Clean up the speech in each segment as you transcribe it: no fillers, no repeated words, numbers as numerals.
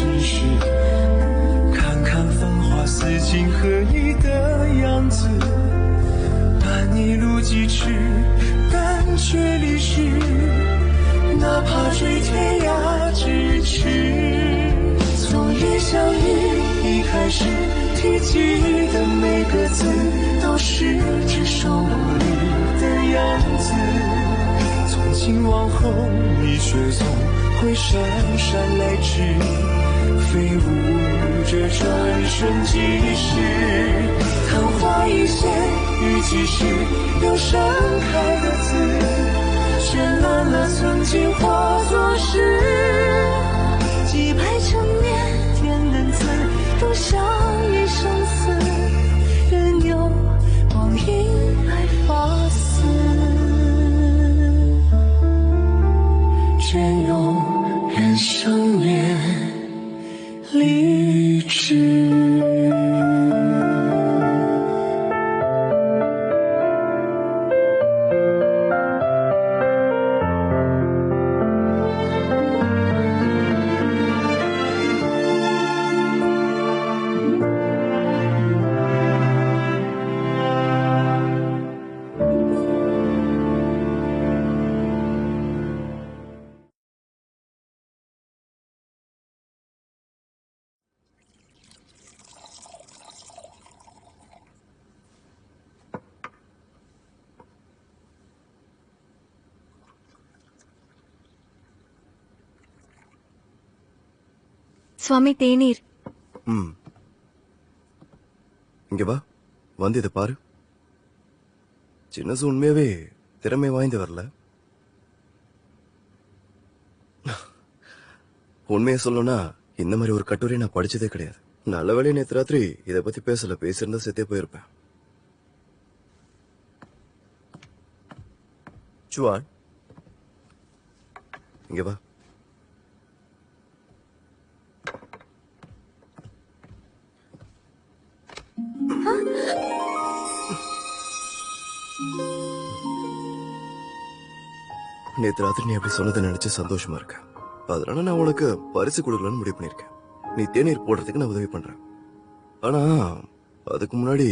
只是看看繁华似锦和你的样子，伴你路几尺，但却离世，哪怕追天涯咫尺。从一相遇一开始，提及的每个字都是只手里的样子。从今往后，你却总会姗姗来迟，飞舞着转瞬即逝。昙花一现，雨季时又盛开的字，绚烂了曾经化作诗。几百成年天人字，都像一生死，任由光阴来发丝，隽永人生面励志。சுவாமி தேநீர். இங்க வா, வந்து இதை பாரு. சின்னசு உண்மையாவே திறமை வாய்ந்து வரல. உண்மையை சொல்லணும்னா இந்த மாதிரி ஒரு கட்டுரை நான் படிச்சதே கிடையாது. நல்ல வேளை நேத்து ராத்திரி இதை பத்தி பேசியிருந்தா செத்தே போயிருப்பேன். சுவான், இங்க வா. நேத்து ராத்திரி நீ அப்படி சொன்னதை நினைச்சு சந்தோஷமா இருக்க. அதனால நான் உனக்கு பரிசு கொடுக்கலான்னு முடிவு பண்ணிருக்கேன். நீ தேநீர் போடுறதுக்கு நான் உதவி பண்றேன். ஆனா அதுக்கு முன்னாடி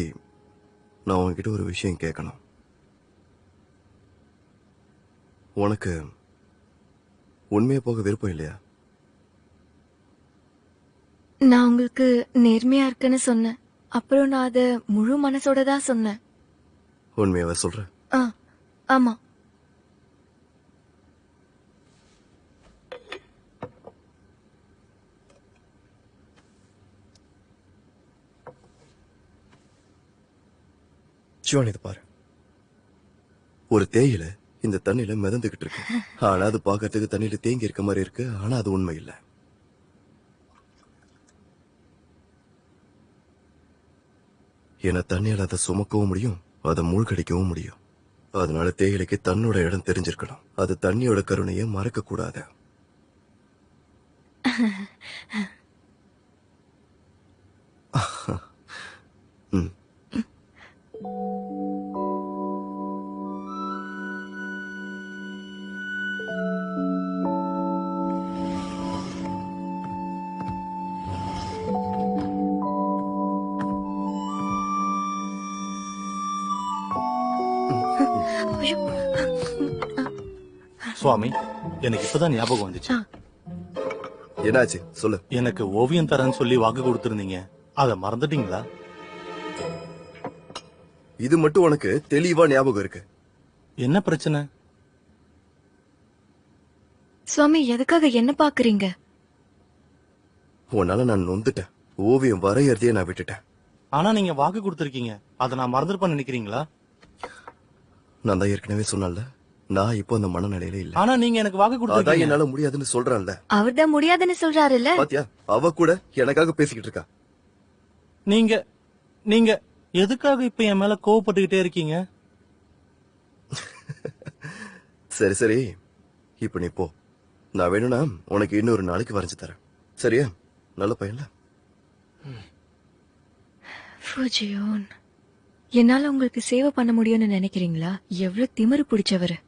நான் உன்கிட்ட ஒரு விஷயம் கேட்கணும். உனக்கு உண்மையா போக விருப்பம் இல்லையா? நான் உங்களுக்கு நேர்மையா இருக்குன்னு சொன்னேன். அப்புறம் நான் அத முழு மனசோட தான் சொன்னேன். உண்மையாவே சொல்ற? ஆமா. சிவான், இது பாரு. ஒரு தேயிலை இந்த தண்ணியில மிதந்துகிட்டு இருக்கு. ஆனா அது பாக்கிறதுக்கு தண்ணியில தேங்கி இருக்க மாதிரி இருக்கு. ஆனா அது உண்மை இல்ல. ஏன்னா தண்ணியால அதை சுமக்கவும் முடியும், அதை மூழ்கடிக்கவும் முடியும். அதனால தேயிலைக்கு தன்னோட இடம் தெரிஞ்சிருக்கணும். அது தண்ணியோட கருணையை மறக்க கூடாது. சுவாமி, எனக்கு இப்பதான் ஞாபகம் வந்துச்சு. என்னாச்சு சொல்லு. எனக்கு ஓவியம் தரேன்னு சொல்லி வாக்கு கொடுத்திருந்தீங்க, அத மறந்துட்டீங்களா? இது மட்டும் உனக்கு தெளிவா ஞாபகம் இருக்கு. என்ன பிரச்சனை? சுவாமி, எதுக்காக என்ன பாக்குறீங்க? உன்னால நான் நொந்துட்டேன். ஓவியம் வரையறதையே நான் விட்டுட்டேன். ஆனா நீங்க வாக்கு கொடுத்திருக்கீங்க, அத நான் மறந்துருப்பேன்னு நினைக்கிறீங்களா? நான் தான் ஏற்கனவே சொன்னேன்ல, நான் இப்போ அந்த மனநிலையில இல்ல. ஆனா நீங்க எனக்கு வாக்கு கொடுத்தீங்க. என்னால முடியாதுன்னு சொல்றான்ல. அவர்தான் முடியாதுன்னு சொல்றாருல்ல. பாத்தியா, அவ கூட எனக்காக பேசிக்கிட்டு இருக்கா. நீங்க நீங்க எதுக்காக இப்ப என் மேல கோவப்பட்டுக்கிட்டே இருக்கீங்க? சரி சரி, இப்ப நீ போ. நான் வேணும்னா உனக்கு இன்னொரு நாளைக்கு வரைஞ்சு தரேன். சரியா? நல்ல பையன்ல. ஃபுஜியோன், என்னால உங்களுக்கு சேவை பண்ண முடியும்னு நினைக்கிறீங்களா? எவ்வளவு திமிரு பிடிச்சவரு.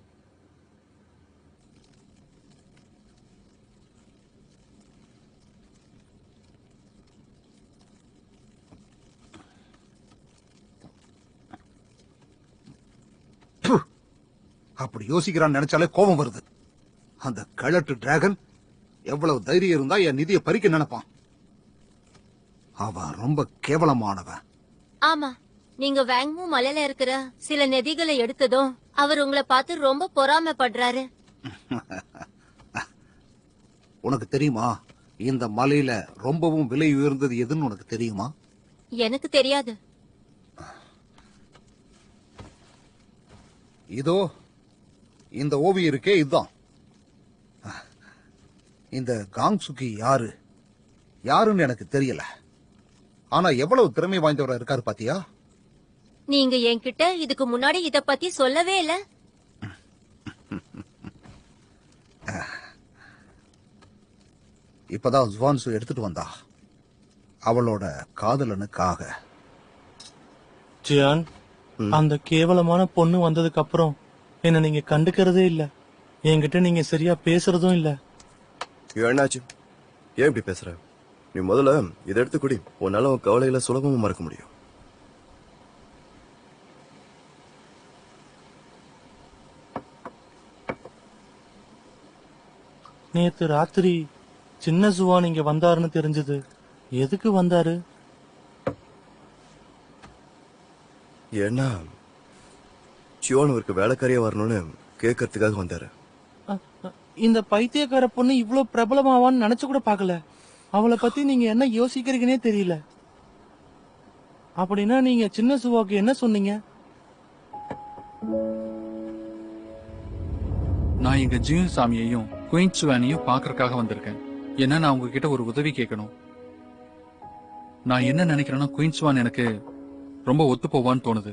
அப்படி யோசிக்கிறான்னு நினைச்சாலே கோபம் வருது. அந்த கழட்டு டிராகன் எவ்வளவு தைரியம் இருந்தா என் நிதியை பறிக்க நினைப்பான். அவன் ரொம்ப கேவலமானவன். ஆமா, நீங்க வேங்மு மலையில இருக்கிற சில நதிகளை எடுத்ததும் அவர் உங்களை பார்த்து ரொம்ப பொறாமைப்படுறாரு. உனக்கு தெரியுமா இந்த மலையில ரொம்பவும் விலை உயர்ந்தது எதுன்னு உனக்கு தெரியுமா? எனக்கு தெரியாது. இதோ இந்த ஓவியம் இருக்கே, இதுதான். இந்த காங்சுகி யாருன்னு எனக்கு தெரியல. ஆனா எவ்வளவு திறமை வாய்ந்தவரா இருக்காரு பாத்தியா? நீங்க என்கிட்ட இதுக்கு முன்னாடி இத பத்தி சொல்லவே இல்ல. இப்பதான் ஜுவான்சு எடுத்துட்டு வந்தா அவளோட காதலனுக்காக. ஜியான், அந்த கேவலமான பொண்ணு வந்ததுக்கு அப்புறம் என்ன நீங்க கண்டுக்கிறதே இல்ல. என்கிட்ட நீங்க சரியா பேசுறதும் இல்ல. என்னாச்சு? ஏன் இப்படி பேசுற? நீ முதல்ல இதை எடுத்து குடி. உன்னால உன் கவலையில சுலபமா மறக்க முடியும். நேத்து ராத்திரி சின்ன ஜுவான் இங்க வந்தாருன்னு தெரிஞ்சது. எதுக்கு வந்தாரு? ஏன்னா சியோன் அவருக்கு வேலைக்காரியா வரணும்னு கேட்கறதுக்காக வந்தாரு. இந்த பைத்தியக்கார பொண்ணு இவ்வளவு பிரபலமாவான்னு நினைச்சு கூட பாக்கல. அவளை பத்தி நீங்க என்ன யோசிக்கிறீங்கன்னே தெரியல. அப்படின்னா நீங்க சின்ன சுவாக்கு என்ன சொன்னீங்க? நான் எங்க ஜியூன் சாமியையும் குயின் சுவானையும் பாக்குறதுக்காக வந்திருக்கேன். ஏன்னா நான் உங்ககிட்ட ஒரு உதவி கேட்கணும். நான் என்ன நினைக்கிறேன்னா குயின் சுவான் எனக்கு ரொம்ப ஒத்து போவான்னு தோணுது.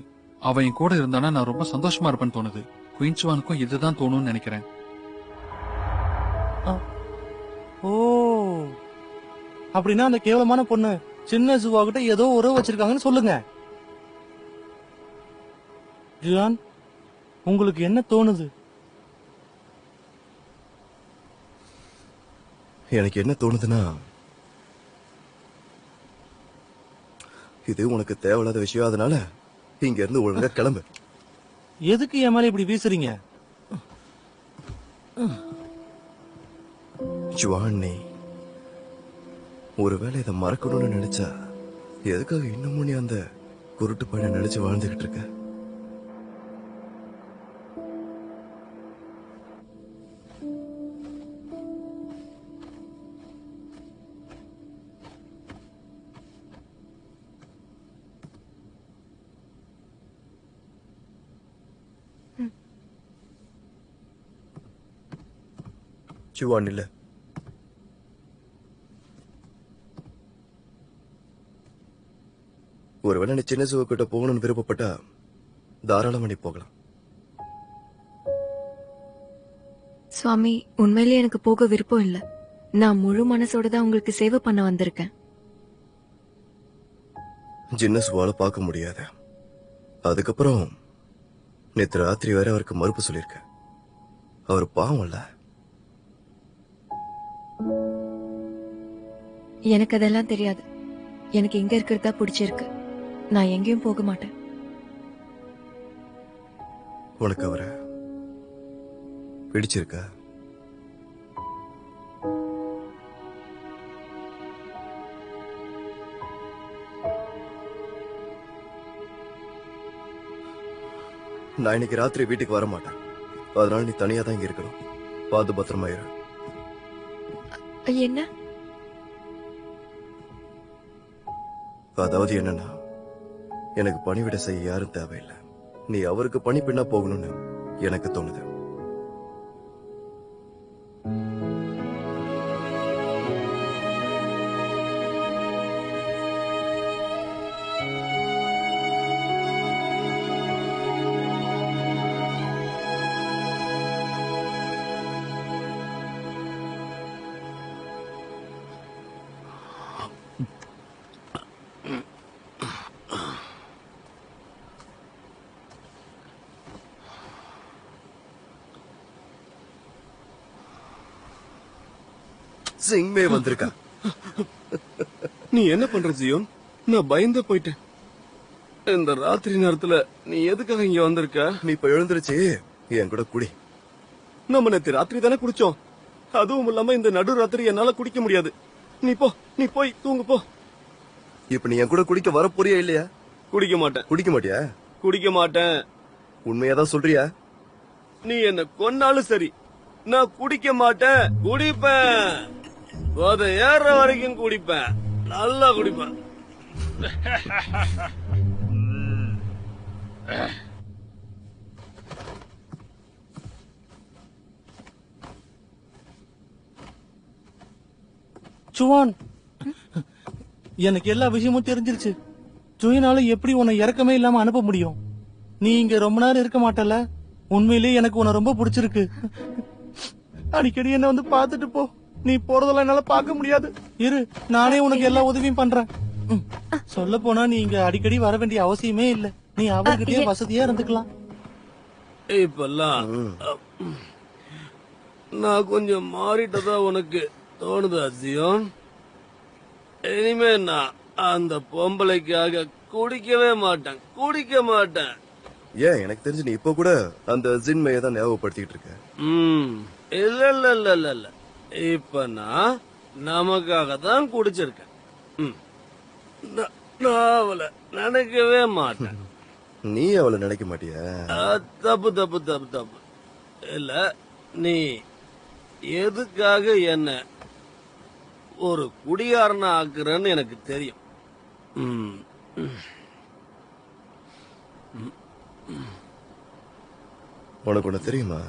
அவன் என் கூட இருந்தானா நான் ரொம்ப சந்தோஷமா இருப்பேன்னு தோணுது. குயின் சுவானுக்கும் இதுதான் தோணும்னு நினைக்கிறேன். ஓ, அப்படின்னா அந்த கேவலமான பொண்ணு சின்ன ஜுவா கிட்ட ஏதோ உறவு வச்சிருக்காங்கன்னு சொல்லுங்க. ஜியான், உங்களுக்கு என்ன தோணுது? எனக்கு என்ன தோணுதுன்னா, இது உனக்கு தேவையில்லாத விஷயம். அதனால இங்க இருந்து ஒழுங்கா கிளம்பு. எதுக்கு என் மேல இப்படி வீசுறீங்க? ஜுவானி, ஒருவேளை இதை மறக்கணும்னு நினைச்சா எதுக்காக இன்னமும் நீ அந்த குருட்டு பையனை நினைச்சு வாழ்ந்துகிட்டு இருக்க? ஜுவான் இல்ல, ஒருவேளை நீ சின்ன சிவக்கிட்ட போகணும்னு விருப்பப்பட்டா தாராளமா நீ போகலாம். சுவாமி, உண்மையிலேயே எனக்கு போக விருப்பம் இல்ல. நான் முழு மனசோட தான் உங்களுக்கு சேவை பண்ண வந்திருக்கேன். சின்ன சுவால பார்க்க முடியாது. அதுக்கப்புறம் நேற்று ராத்திரி வேற அவருக்கு மறுப்பு சொல்லியிருக்க. அவர் பாவம்ல. எனக்கு அதெல்லாம் தெரியாது. எனக்கு எங்க இருக்கிறதா பிடிச்சிருக்கு. நான் எங்கேயும் போக மாட்டேன். உனக்கு அவரை பிடிச்சிருக்கா? நான் இன்னைக்கு ராத்திரி வீட்டுக்கு வர மாட்டேன். அதனால நீ தனியா தான் இங்க இருக்கணும். பார்த்து பத்திரமா இரு. என்ன? அதாவது என்னன்னா, எனக்கு பணிவிட செய்ய யாரும் தேவையில்லை. நீ அவருக்கு பணிப்பெண்ணா போகணும்னு எனக்கு தோணுது. சிங்மே வந்திருக்கா. நீ என்ன பண்ற ஜியோன்? நான் பயந்து போயிட்டேன். இந்த ராத்திரி நேரத்துல நீ எதுக்காக இங்க வந்திருக்க? நீ இப்ப எழுந்திருச்சு என் கூட குடி. நம்ம நேத்து ராத்திரி தானே குடிச்சோம். அதுவும் இல்லாம இந்த நடு ராத்திரி என்னால குடிக்க முடியாது. நீ போய் தூங்கு போ. இப்ப நீ என் கூட குடிக்க வர போறியா இல்லையா? குடிக்க மாட்டேன். குடிக்க மாட்டியா? குடிக்க மாட்டேன். உண்மையாதான் சொல்றியா? நீ என்ன கொன்னாலும் சரி, நான் குடிக்க மாட்டேன். குடிப்பேன். போதை ஏற வரைக்கும் குடிப்பேன். நல்லா குடிப்பேன். சுவான், எனக்கு எல்லா விஷயமும் தெரிஞ்சிருச்சு. சுயனால எப்படி உன்னை இறக்கமே இல்லாம அனுப்ப முடியும்? நீ இங்க ரொம்ப நேரம் இருக்க மாட்டல. உண்மையிலேயே எனக்கு உன்னை ரொம்ப பிடிச்சிருக்கு. அடிக்கடி என்ன வந்து பாத்துட்டு போ. நீ போறதெல்லாம் என்னால பார்க்க முடியாது. இரு, நானே உனக்கு எல்லா உதவியும் பண்றேன். சொல்ல போனா நீ இங்க அடிக்கடி வர வேண்டிய அவசியமே இல்ல. நீ அவர்கிட்டயே வசதியா இருந்துக்கலாம். இப்பெல்லாம் நான் கொஞ்சம் மாறிட்டதா உனக்கு தோணுதா ஜியோன்? இனிமே நான் அந்த பொம்பளைக்காக குடிக்க மாட்டேன். ஏன், எனக்கு தெரிஞ்சு நீ இப்ப கூட அந்த ஜின்மையை தான் ஞாபகப்படுத்திட்டு இருக்க. இல்ல. இப்ப நான் நமக்காக தான் குடிச்சிருக்கேன். நான் அவளை நினைக்கவே மாட்டேன். நீ அவளை நினைக்க மாட்டியா? தப்பு. இல்ல, நீ எதுக்காக என்ன ஒரு குடியாரனா ஆக்குறன்னு எனக்கு தெரியும். உனக்கு ஒண்ணு தெரியுமா?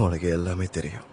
உனக்கு எல்லாமே தெரியும்.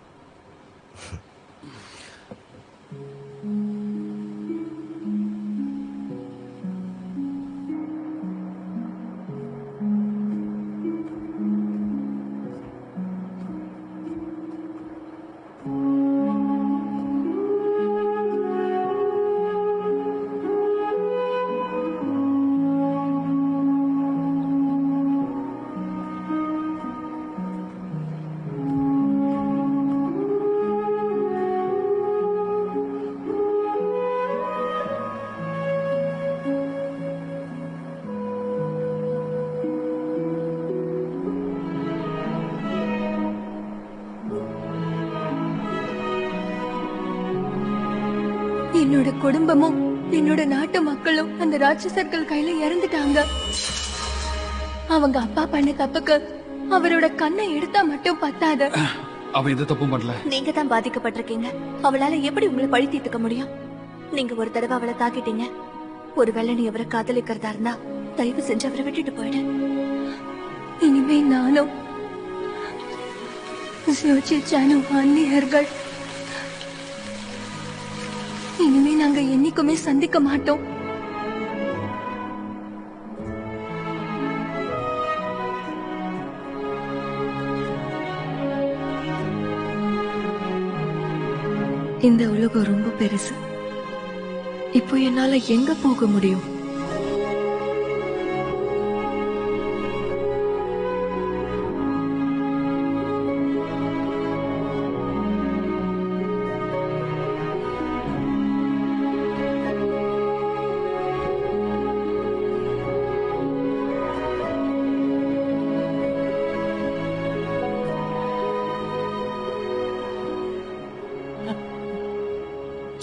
என்னோட குடும்பமும் என்னோட நாட்டு மக்களும் அந்த ராட்சசர்கள் கையில இறந்துட்டாங்க. அவங்க அப்பா பண்ண தப்புக்கு அவரோட கண்ணை எடுத்தா மட்டும் பத்தாது. அவ எந்த தப்பும் பண்ணல. நீங்க தான் பாதிக்கப்பட்டிருக்கீங்க. அவளால எப்படி உங்களை பழி தீர்த்துக்க முடியும்? நீங்க ஒரு தடவை அவளை தாக்கிட்டீங்க. ஒருவேளை நீ அவரை காதலிக்கிறதா இருந்தா தயவு செஞ்சு அவரை விட்டுட்டு போயிடு. இனிமே நானும் அந்நியர்கள். இனிமே நாங்க என்னைக்குமே சந்திக்க மாட்டோம். இந்த உலகம் ரொம்ப பெருசு. இப்போ என்னால எங்க போக முடியும்?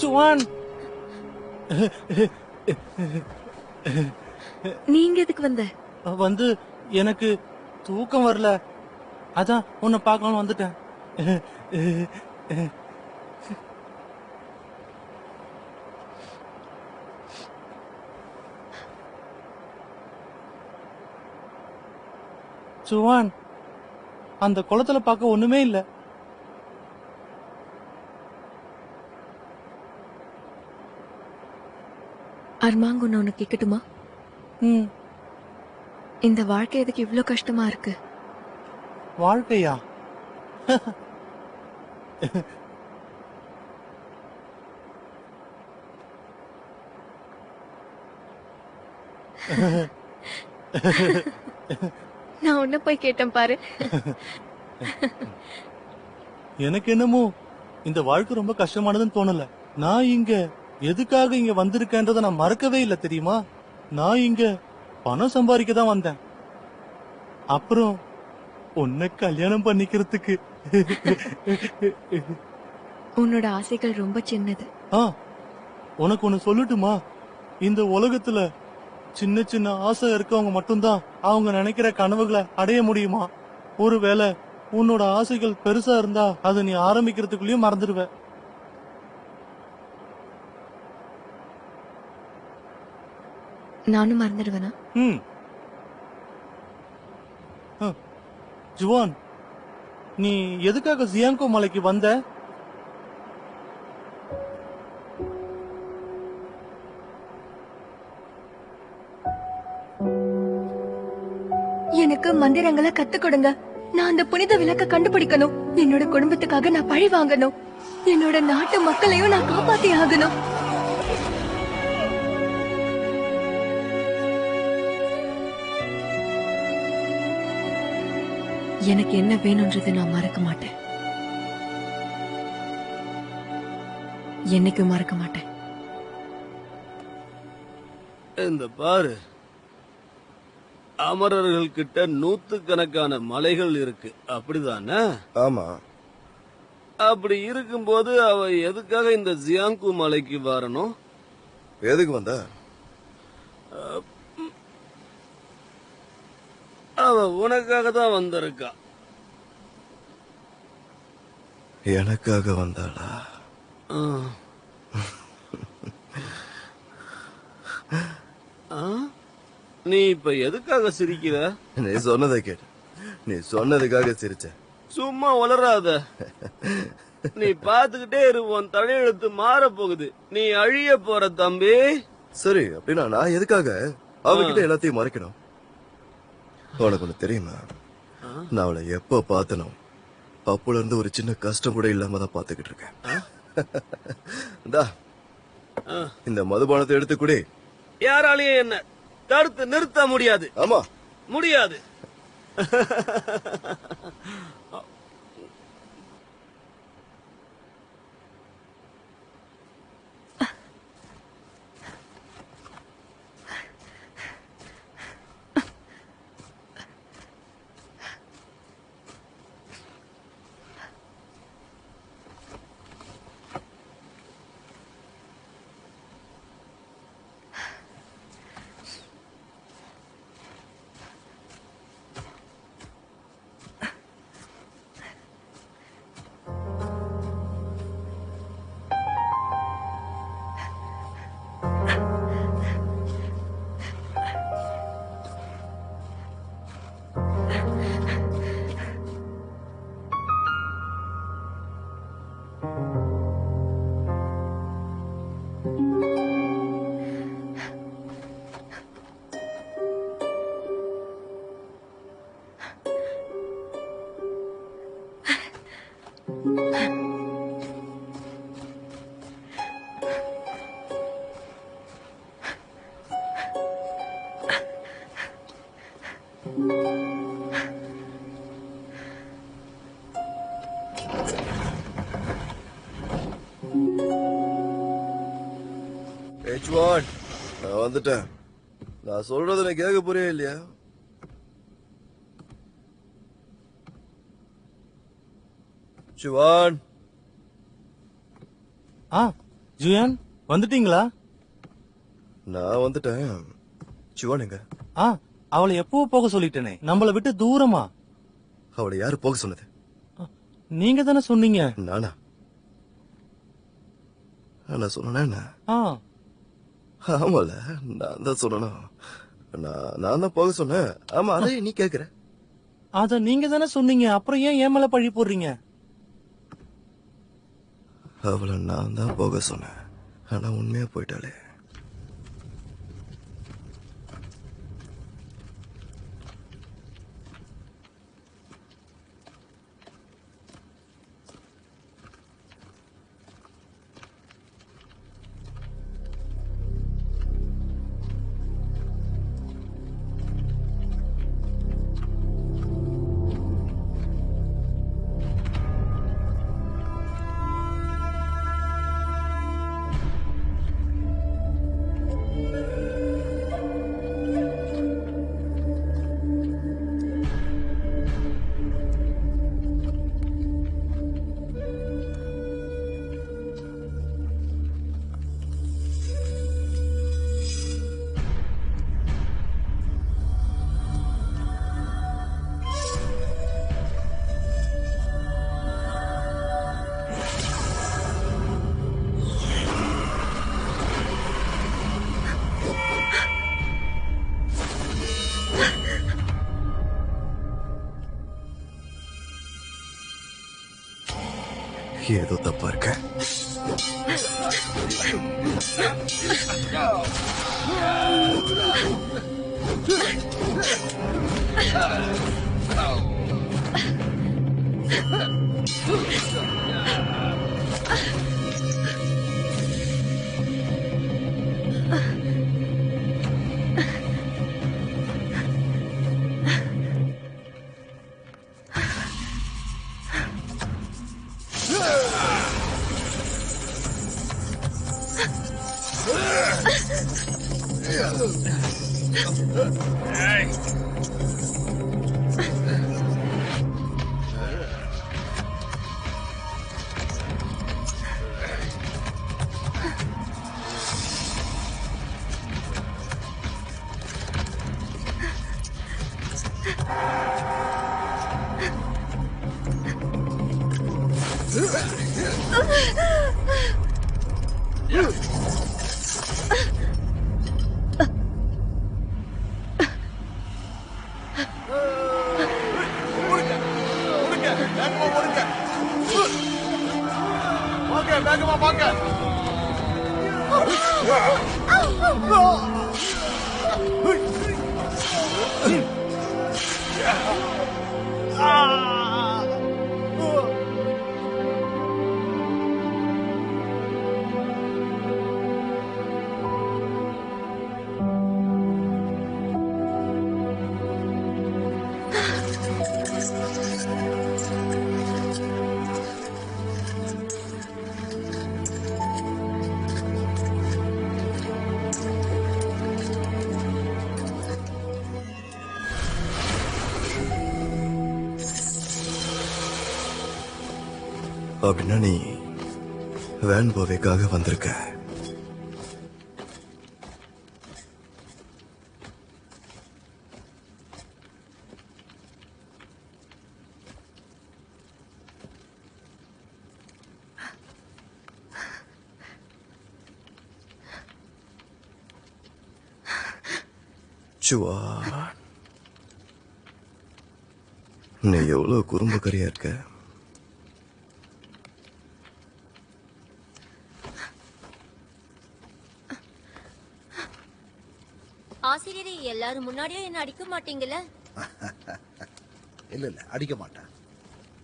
சுவான், நீங்க எதுக்கு வந்த? வந்து எனக்கு தூக்கம் வரல, அதான் உன்னை பார்க்கலாம்னு வந்துட்டேன். சுவான், அந்த குளத்துல பார்க்க ஒண்ணுமே இல்ல. அர்மாங், ஒன்னு உனக்கு கேட்கட்டுமா? இந்த வாழ்க்கை எதுக்கு இவ்ளோ கஷ்டமா இருக்கு? வாழ்க்கையா? நான் உன்ன போய் கேட்டேன் பாரு. எனக்கு என்னமோ இந்த வாழ்க்கை ரொம்ப கஷ்டமானதுன்னு தோணல. நான் இங்க எதுக்காக இங்க வந்திருக்கேன்றத நான் மறக்கவே இல்லை தெரியுமா? நான் இங்க பணம் சம்பாதிக்க தான் வந்தேன். அப்புறம் உன்னை கல்யாணம் பண்ணிக்கிறதுக்கு. உன்னோட ஆசைகள் ரொம்ப சின்னது. உனக்கு ஒண்ணு சொல்லட்டுமா? இந்த உலகத்துல சின்ன சின்ன ஆசை இருக்கவங்க மட்டும்தான் அவங்க நினைக்கிற கனவுகளை அடைய முடியுமா? ஒருவேளை உன்னோட ஆசைகள் பெருசா இருந்தா அதை நீ ஆரம்பிக்கிறதுக்குள்ளயும் மறந்துடுவ. நானும் மறந்துடுவேனா? ஜுவான், நீ எதுக்காக ஜியாங்கோ மலைக்கு வந்த? எனக்கு மந்திரங்களை கத்துக் கொடுங்க. நான் அந்த புனித விளக்க கண்டுபிடிக்கணும். என்னோட குடும்பத்துக்காக நான் பழி வாங்கணும். என்னோட நாட்டு மக்களையும் நான் காப்பாத்தி ஆகணும். எனக்கு என்ன வேணும்ன்றது நான் மறக்க மாட்டேன். என்னைக்கும் மறக்க மாட்டேன். இந்த பாரு, அமரர்கள் கிட்ட நூத்துக்கணக்கான மலைகள் இருக்கு, அப்படிதானே? ஆமா. அப்படி இருக்கும்போது அவ எதுக்காக இந்த ஜியாங்கு மலைக்கு வரணும்? எதுக்கு வந்த? அவ உனக்காக தான் வந்திருக்கா. எனக்காக வந்தாளா? நீ இப்ப எதுக்காக சிரிக்கிற? நீ சொன்னதை கேட்டு நீ சொன்னதுக்காக சிரிச்ச. சும்மா வளராத. நீ பாத்துக்கிட்டே இரு, உன் தலையெழுத்து மாற போகுது. நீ அழிய போற தம்பி. சரி, அப்படின்னா நான் எதுக்காக அவகிட்ட எல்லாத்தையும் மறைக்கணும்? உனக்கு ஒண்ணு தெரியுமா? நான் அவளை எப்ப பார்த்தனோ அப்போல இருந்து ஒரு சின்ன கஷ்டம் கூட இல்லாம தான் பாத்துக்கிட்டு இருக்கேன். இந்த மதுபானத்தை எடுத்து குடி. யாராலையும் என்ன தடுத்து நிறுத்த முடியாது. ஆமா, முடியாது. நான் வந்துட்டேன். நான் சொல்றது எனக்கு கேட்க புரிய இல்லையா? சிவான். ஜுயான், வந்துட்டீங்களா? நான் வந்துட்டேன். சிவான் எங்க? அவளை எப்போ போக சொல்லிட்டேனே, நம்மளை விட்டு தூரமா. அவளை யாரு போக சொன்னது? நீங்க தானே சொன்னீங்க. நானா? நான் சொன்னேன். ஆமால, நான் தான் சொல்லணும். நான் தான் போக சொன்னேன். ஆமா, அதை நீ கேக்குற. அத நீங்க தானே சொன்னீங்க, அப்புறம் ஏன் ஏன் மேல பழி போடுறீங்க? அவளை நான் தான் போக சொன்னேன், ஆனா உண்மையா போயிட்டாளே. இங்கே ஏதோ தப்பா இருக்க. அப்படின்னா நீ வேன் போவேக்காக வந்திருக்க. சுவா, நீ எவ்வளவு குறும்புக்கரியா இருக்க. ஆசிரியரை எல்லாரும் முன்னாடியே என்ன அடிக்க மாட்டீங்கல்ல? இல்ல இல்ல, அடிக்க மாட்டேன்.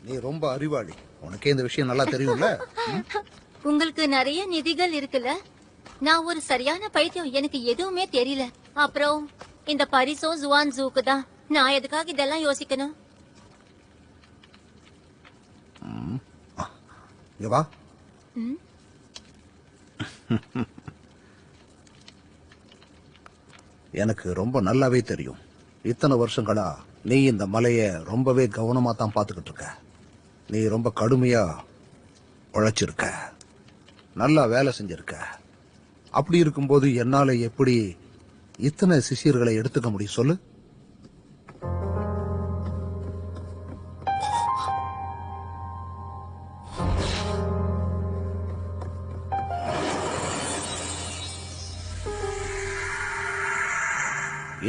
நீ ரொம்ப அறிவாளி, உனக்கே இந்த விஷயம் நல்லா தெரியும்ல. உங்களுக்கு நிறைய நிதிகள் இருக்குல்ல. நான் ஒரு சரியான பைத்தியம், எனக்கு எதுவுமே தெரியல. அப்புறம் இந்த பரிசோ ஜுவான் ஜூக்கு தான். நான் எதுக்காக இதெல்லாம் யோசிக்கணும்? இங்க வா. எனக்கு ரொம்ப நல்லாவே தெரியும், இத்தனை வருஷங்களா நீ இந்த மலைய ரொம்பவே கவனமா தான் பாத்துக்கிட்டு இருக்க. நீ ரொம்ப கடுமையா உழைச்சிருக்க, நல்லா வேலை செஞ்சிருக்க. அப்படி இருக்கும்போது என்னால எப்படி இத்தனை சிஷியர்களை எடுத்துக்க முடியும் சொல்லு?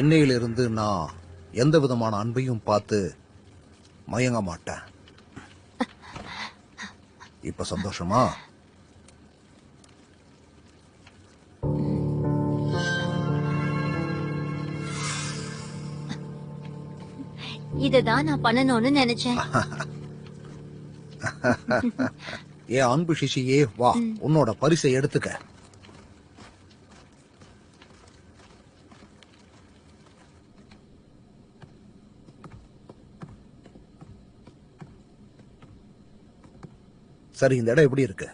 இன்னையிலிருந்து நான் எந்த விதமான அன்பையும் பார்த்து மயங்க மாட்டேன். இப்ப சந்தோஷமா? இததான் நான் பண்ணணும்னு நினைச்சேன். ஏன் அன்பு சிஷியே, வா, உன்னோட பரிசை எடுத்துக்க. சரி, இந்த இடம் எப்படி இருக்கு?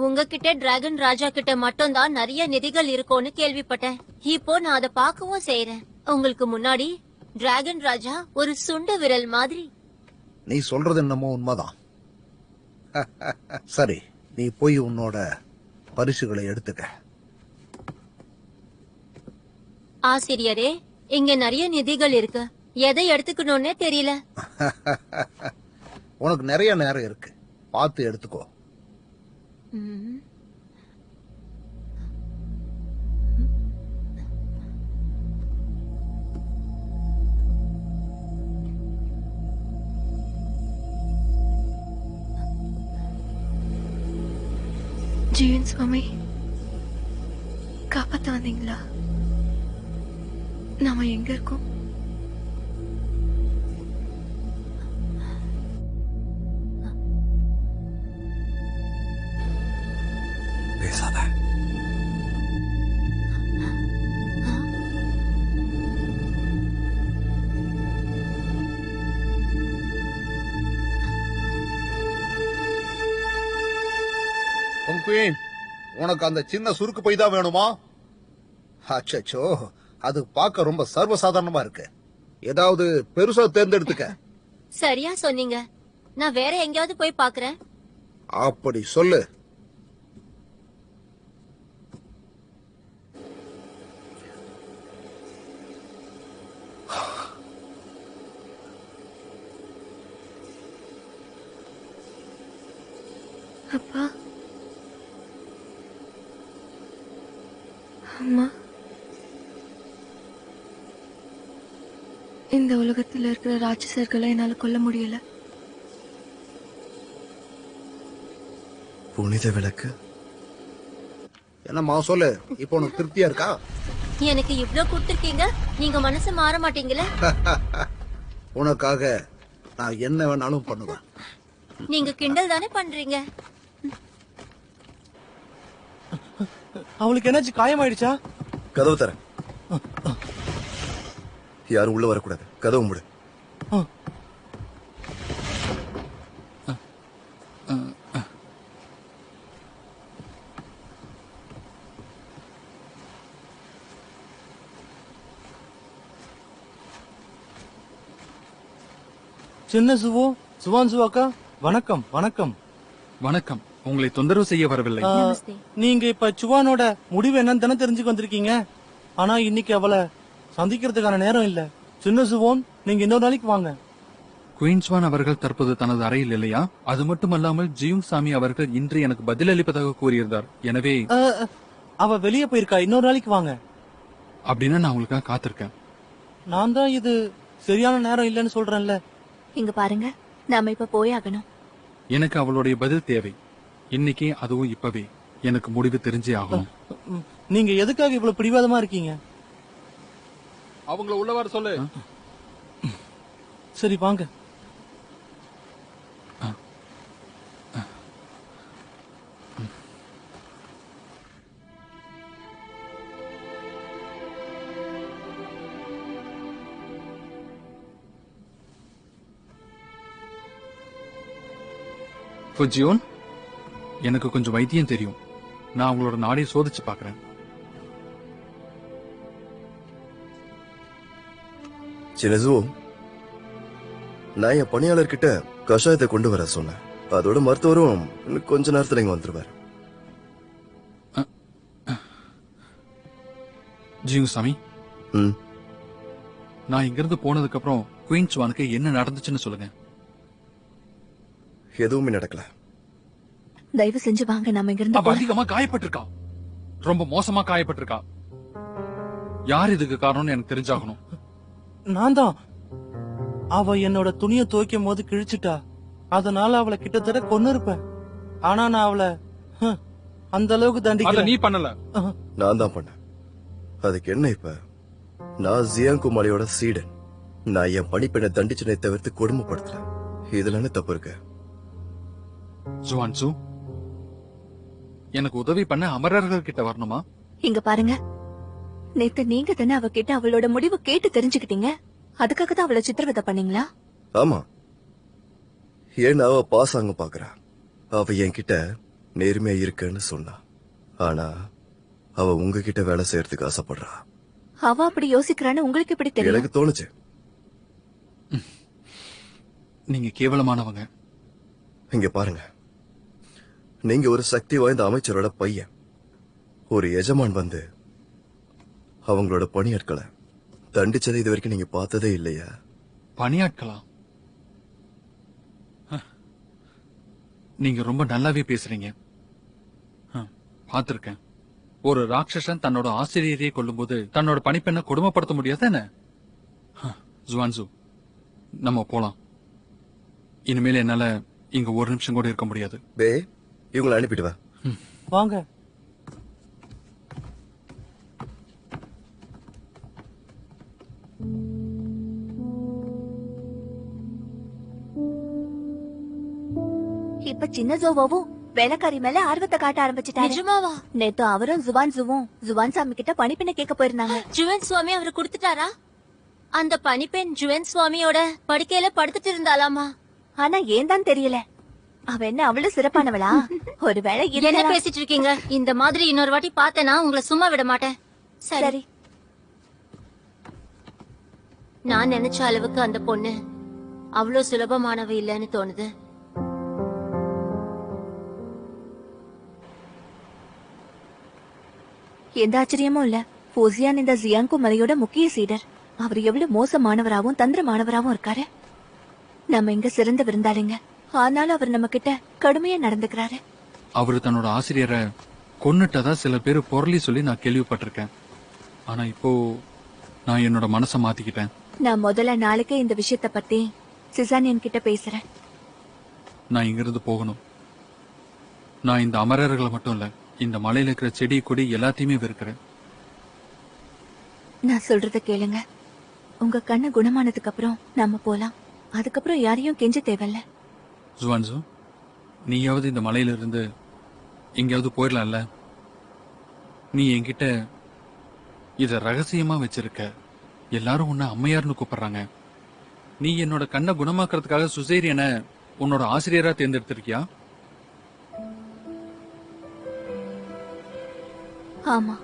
உங்ககிட்ட டிராகன் ராஜா கிட்ட மட்டும் தான் நிறைய நிதிகள் இருக்கும்னு கேள்விப்பட்டேன். இப்போ நான் அதை பார்க்கவும் செய்யறேன். உங்களுக்கு முன்னாடி டிராகன் ராஜா ஒரு சுண்டு விரல் மாதிரி. நீ சொல்றது என்னமோ உண்மைதான். சரி, நீ போய் உன்னோட பரிசுகளை எடுத்துக்க. ஆசிரியரே, இங்க நிறைய நிதிகள் இருக்கு, எதை எடுத்துக்கணும்னே தெரியல. உனக்கு நிறைய நேரம் இருக்கு, பார்த்து எடுத்துக்கோ. ஜீவன் சுவாமி காப்பாத்த வந்தீங்களா? நாம எங்க இருக்கோம்? பேசாத. குயின், உனக்கு அந்த சின்ன சுருக்கு பை தான் வேணுமா? அச்சோ, அது பார்க்க ரொம்ப சர்வசாதாரணமா இருக்கு. ஏதாவது பெருசா தேர்ந்தெடுத்துக்க. சரியா சொன்னீங்க. நான் வேற எங்கேயாவது போய் பாக்குறேன். அப்படி சொல்லு. அப்பா, அம்மா, இந்த உலகத்துல இருக்கிற ராட்சசர்களை என்னால கொல்ல முடியல. புனித விளக்கு என்னம்மா சொல்லு, இப்போ உனக்கு திருப்தியா இருக்கா? எனக்கு இவ்ளோ கொடுத்திருக்கீங்க, நீங்க மனசு மாற மாட்டீங்களே. உனக்காக நான் என்ன வேணாலும் பண்ணுவேன். நீங்க கிண்டல் தானே பண்றீங்க? அவளுக்கு என்னாச்சு, காயமாயிடுச்சா? கதவு தரேன். யாரும் உள்ள வரக்கூடாது. கதவு மூடு. சின்ன சுவோ, சுவான்சு அக்கா, வணக்கம். வணக்கம். வணக்கம். உங்களை தொந்தரவு செய்ய வரவில்லை. நமஸ்தே. நீங்க இப்ப சுவானோட முடிவு என்னன்னு தானே தெரிஞ்சுக்க வந்திருக்கீங்க. ஆனா இன்னைக்கு அவளை சந்திக்கிறதுக்கான நேரம் இல்ல. சின்ன சுவோன், நீங்க இன்னொரு நாளைக்கு வாங்க. குயின்ஸ்வான் அவர்கள் தற்போது தனது அறையில் இல்லையா? அது மட்டுமல்லாமல் ஜியுங் சாமி அவர்கள் இன்று எனக்கு பதிலளிப்பதாக கூறியிருந்தார். எனவே அவ வெளியே போயிருக்கா. இன்னொரு நாளைக்கு வாங்க. அப்படின்னா நான் உங்களுக்காக காத்திருக்கேன். நான் தான் இது சரியான நேரம் இல்லைன்னு சொல்றேன்ல. இங்க பாருங்க, நாம இப்ப போயாகணும். எனக்கு அவளுடைய பதில் தேவை. இன்னைக்கு, அதுவும் இப்பவே. எனக்கு முடிவு தெரிஞ்சே ஆகணும். நீங்க எதுக்காக இவ்வளவு பிடிவாதமா இருக்கீங்க? அவங்கள உள்ள வர சொல்லு. சரி வாங்க. புஜியோன், எனக்கு கொஞ்சம் வைத்தியம் தெரியும். நான் உங்களோட நாடியை சோதிச்சு பாக்குறேன். சின்னசு, நான் என் பணியாளர்கிட்ட கஷாயத்தை கொண்டு வர சொன்னேன். அதோட மருத்துவரும் இன்னும் கொஞ்ச நேரத்துல இங்க வந்துருவாரு. ஜியுங் சாமி, ம், நான் இங்கிருந்து போனதுக்கு அப்புறம் குயின்ஸ்வானுக்கு என்ன நடந்துச்சுன்னு சொல்லுங்க. எதுவுமே நடக்கல. தயவு செஞ்சு வாங்க, நாம இங்க இருந்து அவ அதிகமா காயப்பட்டிருக்கா. ரொம்ப மோசமா காயப்பட்டிருக்கா. யார் இதுக்கு காரணம்னு எனக்கு தெரிஞ்சாகணும். நான் தான். அவ என்னோட துணியை துவைக்கும் போது கிழிச்சிட்டா. அதனால அவளை கிட்டத்தட்ட கொன்னு இருப்பேன். ஆனா நான் அவளை அந்த அளவுக்கு அத தண்டிக்கல. நீ பண்ணல. நான் தான் பண்ணேன். அதுக்கு என்ன இப்ப? நான் ஜியாங் குமாரியோட சீடன். நான் என் பணிப்பெண்ணை தண்டிச்சனை தவிர்த்து கொடுமைப்படுத்தல. இதுல என்ன தப்பு இருக்கு? ஜுவான்சு, எனக்கு உதவி பண்ண அமரர்கள் கிட்ட வரணுமா? இங்க பாருங்க, நேத்து நீங்க தானே அவகிட்ட அவளோட முடிவு கேட்டு தெரிஞ்சுக்கிட்டீங்க. அதுக்காக தான் அவளை சித்திரவதை பண்ணீங்களா? ஆமா. ஏன் அவ பாசாங்க பாக்குறா. அவ என்கிட்ட நேர்மையா இருக்குன்னு சொன்னா. ஆனா அவ உங்ககிட்ட வேலை செய்யறதுக்கு ஆசைப்படுறா. அவ அப்படி யோசிக்கிறான்னு உங்களுக்கு எப்படி தெரியும்? எனக்கு தோணுச்சு. நீங்க கேவலமானவங்க. இங்க பாருங்க, நீங்க ஒரு சக்தி வாய்ந்த அமைச்சரோட பையன். ஒரு எஜமான் வந்து அவங்களோட பணியாட்களை தண்டிச்சதை இது வரைக்கும் நீங்க பார்த்ததே இல்லையா? பணியாட்களா? நீங்க ரொம்ப நல்லாவே பேசுறீங்க. பாத்திருக்கேன். ஒரு ராட்சசன் தன்னோட ஆசிரியரையே கொல்லும்போது தன்னோட பணிப்பெண்ணை கொடுமைப்படுத்த முடியாது என்ன? ஜுவான்சு, நம்ம போலாம். இனிமேல் என்னால இங்க ஒரு நிமிஷம் கூட இருக்க முடியாது. பே, இவங்களை அனுப்பிட்டு வா. வாங்க. இப்ப சின்ன ஜோவாவும் வேலைக்காரி மேல ஆர்வத்தை காட்ட ஆரம்பிச்சுட்டாரு. நிஜமாவா? நேத்து அவரும் ஜுவான் சாமி கிட்ட பணிப்பெண்ணை கேட்க போயிருந்தாங்க. ஜுவன் சுவாமி அவரு கொடுத்துட்டாரா? அந்த பணிப்பெண் ஜுவன் சுவாமியோட படுக்கையில படுத்துட்டு இருந்தாலாமா? ஆனா ஏன் தான் தெரியல. அவ என்ன அவ்வளவு சிறப்பானவளா? ஒருவேளை என்ன பேசிட்டு இருக்கீங்க? இந்த மாதிரி இன்னொரு வாட்டி பார்த்தேனா உங்களை சும்மா விட மாட்டேன். சரி. நான் நினைச்ச அளவுக்கு அந்த பொண்ணு அவ்வளவு சுலபமானவ இல்லன்னு தோணுது. எந்த ஆச்சரியமும் இல்ல. ஃபோசியான் இந்த ஜியாங்கோ மலையோட முக்கிய சீடர். அவர் எவ்வளவு மோசமானவராவும் தந்திரமானவராவும் இருக்காரு. நம்ம இங்க சிறந்த விருந்தாளிங்க. ஆனாலும் அவர் நம்ம கிட்ட கடுமையா நடந்துக்கிறாரு. அவரு தன்னோட ஆசிரியரை கொன்னுட்டதா சில பேர் பொருளி சொல்லி நான் கேள்விப்பட்டிருக்கேன். ஆனா இப்போ நான் என்னோட மனசை மாத்திக்கிட்டேன். நான் முதல்ல நாளைக்கே இந்த விஷயத்த பத்தி சிசானியன் கிட்ட பேசுறேன். நான் இங்கிருந்து போகணும். நான் இந்த அமரர்களை மட்டும் இல்ல, இந்த மலையில இருக்கிற செடி கொடி எல்லாத்தையுமே வெறுக்கிறேன். நான் சொல்றத கேளுங்க. உங்க கண்ணு குணமானதுக்கு அப்புறம் நாம போலாம். அதுக்கப்புறம் யாரையும் கெஞ்ச தேவையில்ல. ஜுவான்சு, நீயாவது இந்த மலையில இருந்து எங்கேயாவது போயிடலாம்ல? நீ என்கிட்ட இத ரகசியமா வச்சிருக்க. எல்லாரும் உன்னை அம்மையார்னு கூப்பிடுறாங்க. நீ என்னோட கண்ணை குணமாக்குறதுக்காக சுசேரியனை உன்னோட ஆசிரியரா தேர்ந்தெடுத்திருக்கியா? ஆமா.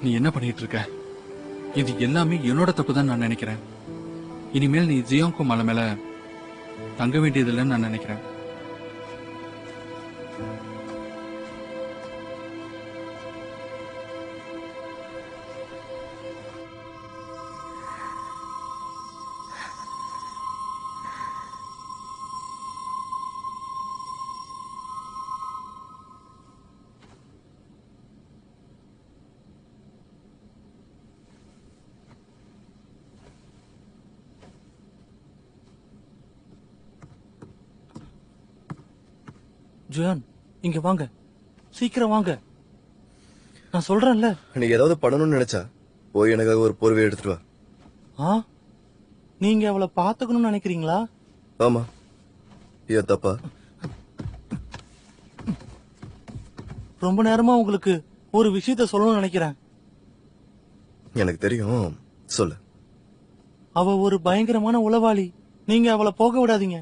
நீ என்ன பண்ணிட்டு இருக்க? இது எல்லாமே என்னோட தப்பு தான் நான் நினைக்கிறேன். இனிமேல் நீ ஜியாங்கோ மலை மேல தங்க வேண்டியதில்லைன்னு நான் நினைக்கிறேன். ஜுயான், இங்க வாங்க, சீக்கிரம் வாங்க. நான் சொல்றேன்ல. நீ ஏதாவது பண்ணணும்னு நினைச்சா போய் எனக்காக ஒரு போர்வை எடுத்துட்டு வா. ஆ, நீங்க அவளை பாத்துக்கணும்னு நினைக்கிறீங்களா? ஆமா, ஏன் தப்பா? ரொம்ப நேரமா உங்களுக்கு ஒரு விஷயத்த சொல்லணும்னு நினைக்கிறேன். எனக்கு தெரியும், சொல்லு. அவ ஒரு பயங்கரமான உளவாளி. நீங்க அவளை போக விடாதீங்க.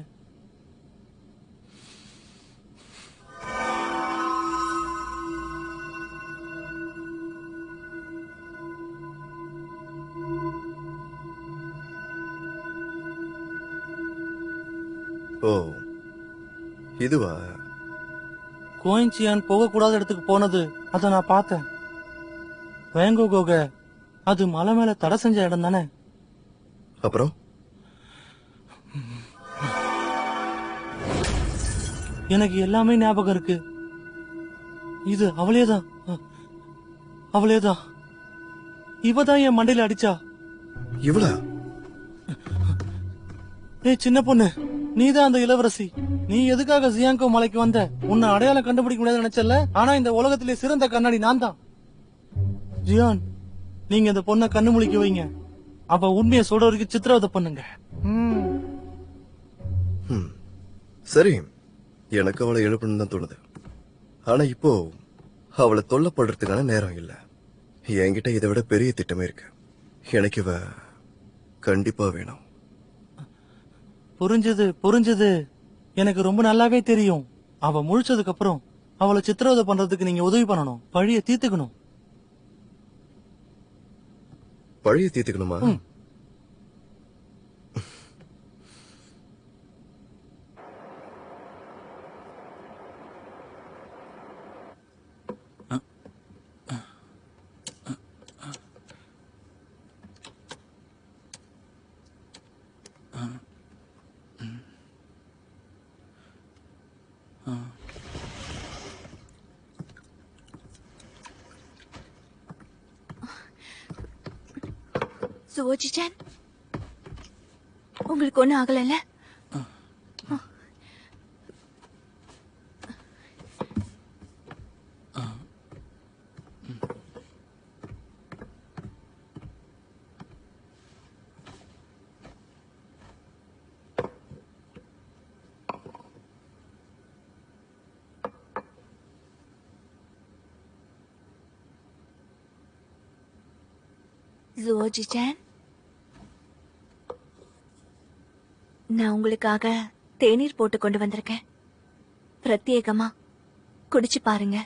ஓ, இதுவா? கோயின்சியான் போக கூடாத இடத்துக்கு போனது அத நான் பார்த்தேன். வேங்கோகோக அது மலை மேல தடை செஞ்ச இடம் தானே. அப்புறம் எனக்கு எல்லாமே ஞாபகம் இருக்கு. இது அவளேதான், அவளேதான். இவதான் என் மண்டையில அடிச்சா. இவளா? ஏய் சின்ன பொண்ணு, நீதான் அந்த இளவரசி. நீ எதுக்காக ஜியாங்கோ மலைக்கு வந்த? உன்னை அடையாளம் கண்டுபிடிக்க முடியாது நினைச்சல. ஆனா இந்த உலகத்திலே சிறந்த கண்ணாடி நான் தான். ஜியான், நீங்க இந்த பொண்ணை கண்ணு முழிக்க வைங்க. அப்ப உண்மையை சொல்ற வரைக்கும் சித்திரவதை பண்ணுங்க. சரி, எனக்கு அவளை எழுப்பணும்னு தான் தோணுது. ஆனா இப்போ அவளை தொல்லப்படுறதுக்கான நேரம் இல்ல. என்கிட்ட இதை விட பெரிய திட்டமே இருக்கு. எனக்கு இவ கண்டிப்பா வேணும். புரிஞ்சது. எனக்கு ரொம்ப நல்லாவே தெரியும். அவ முழிச்சதுக்கு அப்புறம் அவளை சித்திரவதை பண்றதுக்கு நீங்க உதவி பண்ணணும். பழிய தீர்த்துக்கணும். பழிய தீர்த்துக்கணுமா? சுவோஜிச்சான், உங்களுக்கு ஒண்ணும் ஆகல? ஜோஜிச்சன், நான் உங்களுக்காக தேநீர் போட்டு கொண்டு வந்திருக்கேன். பிரத்யேகமா குடிச்சு பாருங்க.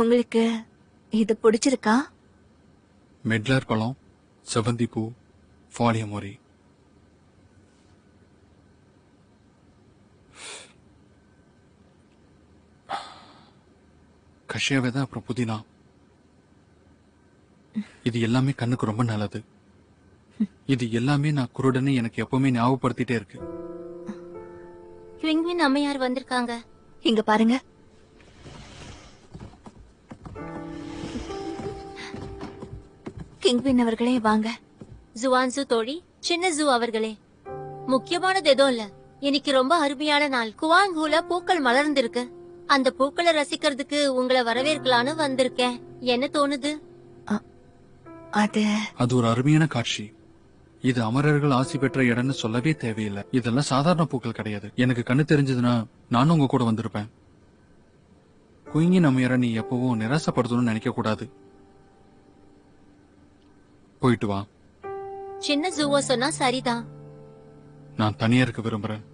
உங்களுக்கு இது பிடிச்சிருக்கா? மெட்லர் பழம், செவந்தி பூ, ஃபாலியமோரி. கஷியா விதை, அப்புறம் புதினா. இது எல்லாமே கண்ணுக்கு ரொம்ப நல்லது. இது எல்லாமே நான் குருடனை எனக்கு எப்பவுமே ஞாபகப்படுத்திட்டே இருக்கு. குயிங்வின் அம்மையார் வந்திருக்காங்க. இங்க பாருங்க. கிங்வின் அவர்களே வாங்க. ஜுவான்சு தோழி, சின்ன ஜூ அவர்களே, முக்கியமானது எதுவும் இல்ல. இன்னைக்கு ரொம்ப அருமையான நாள். குவாங்ஹூல பூக்கள் மலர்ந்திருக்கு. அந்த பூக்களை ரசிக்கிறதுக்கு உங்களை வரவேற்கலான்னு வந்திருக்கேன். என்ன தோணுது? அது ஒரு அருமையான காட்சி. இது அமரர்கள் ஆசி பெற்ற இடம்னு சொல்லவே தேவையில்லை. இதெல்லாம் சாதாரண பூக்கள் கிடையாது. எனக்கு கண்ணு தெரிஞ்சதுன்னா நானும் உங்க கூட வந்திருப்பேன். குயிங்கின் அம்மையார நீ எப்பவும் நிராசப்படுத்தணும்னு நினைக்க கூடாது. போயிட்டு வா. சின்ன ஜூவா சொன்னா சரிதான். நான் தனியா இருக்க விரும்புறேன்.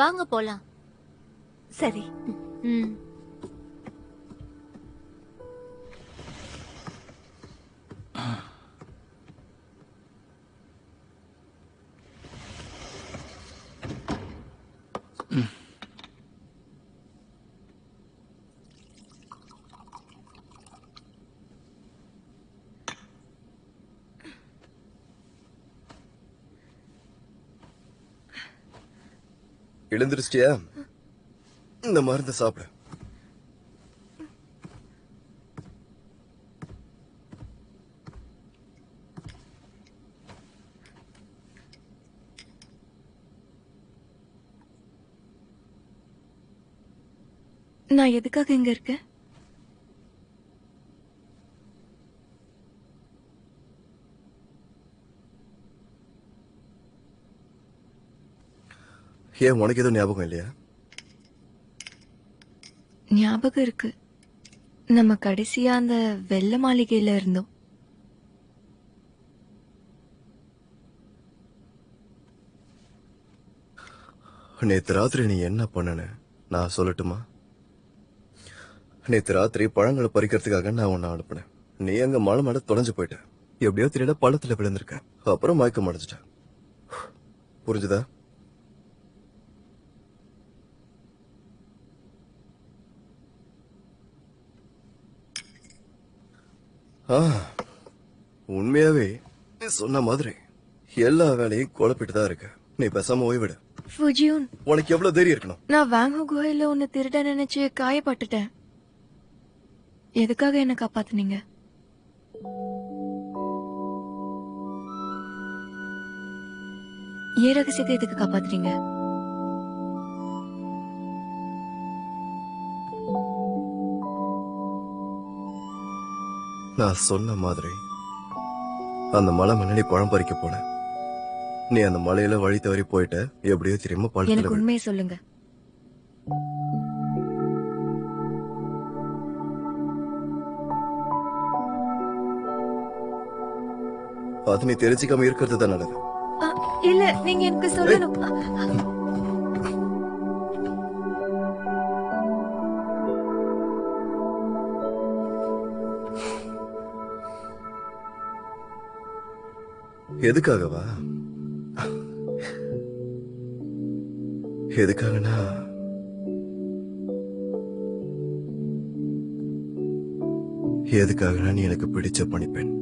வாங்க போலாம். சரி. ம். எழுந்திருச்சியா? இந்த மருந்து சாப்பிடு. நான் எதுக்காக இங்க இருக்கேன்? ஏன் உனக்கு எதுவும் ஞாபகம் இல்லையா? ஞாபகம் இருக்கு. நம்ம கடைசியா அந்த வெள்ள மாளிகையில இருந்தோம். நேத்து ராத்திரி நீ என்ன பண்ணன நான் சொல்லட்டுமா? நேத்து ராத்திரி பழங்களை பறிக்கிறதுக்காக நான் உன்னை அனுப்புனேன். நீ அங்க மலை மேல தொலைஞ்சு போயிட்ட. எப்படியோ தெரியல, பள்ளத்துல விழுந்திருக்க. அப்புறம் மயக்கம் அடைஞ்சிட்ட. புரிஞ்சுதா? உண்மையாவே நீ சொன்ன மாதிரி எல்லா வேலையும் குழப்பிட்டு தான் இருக்க. நீ பேசாம ஓய்விடு. ஃபுஜியூன், உனக்கு எவ்வளவு தைரியம் இருக்கணும்? நான் வாங்ஹோ குகையில உன்னை திருட நினைச்சு காயப்பட்டுட்டேன். எதுக்காக என்ன காப்பாத்துனீங்க? ஏன் ரகசியத்தை எதுக்கு காப்பாத்துறீங்க? நான் சொன்ன மாதிரி அந்த மலை முன்னாடி பழம் பறிக்க போன. நீ அந்த மலையில வழி தவறி போயிட்ட. எப்படியோ தெரியுமா எனக்கு பழத்துல உண்மையை சொல்லுங்க. அது நீ தெரிஞ்சுக்காம இருக்கிறது தான் நல்லது. இல்ல, நீங்க எனக்கு சொல்லணும். எதுக்காகவா? எதுக்காகனா நீ எனக்கு பிடிச்ச பணிப்பெண்.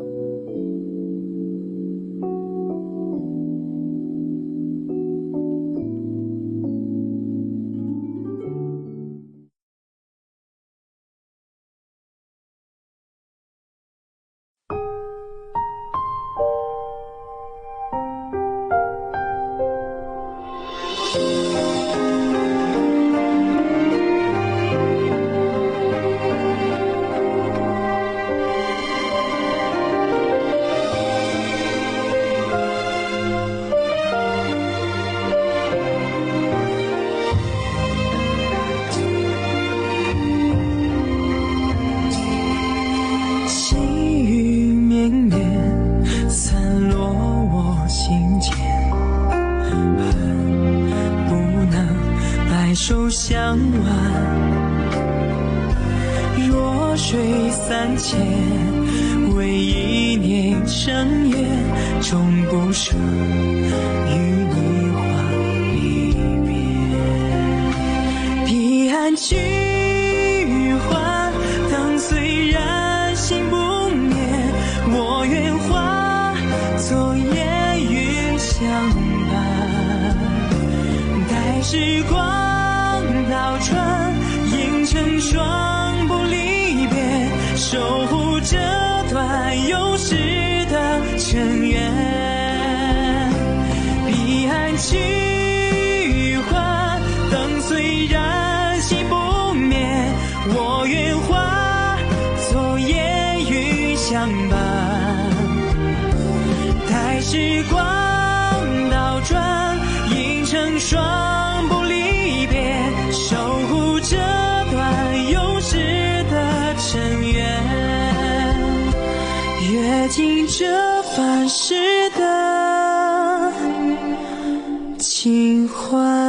手相挽。弱水三千，为一念成缘，终不舍与你话离别。彼岸菊花灯虽然心不灭，我愿化作烟云相伴。待时光倒转，映成双不离别，守护这段有时的尘缘。彼岸菊花灯虽然心不灭，我愿化作烟云相伴。待时光倒转，映成双不离别，守护这段有时的尘缘。阅尽这凡世的情怀。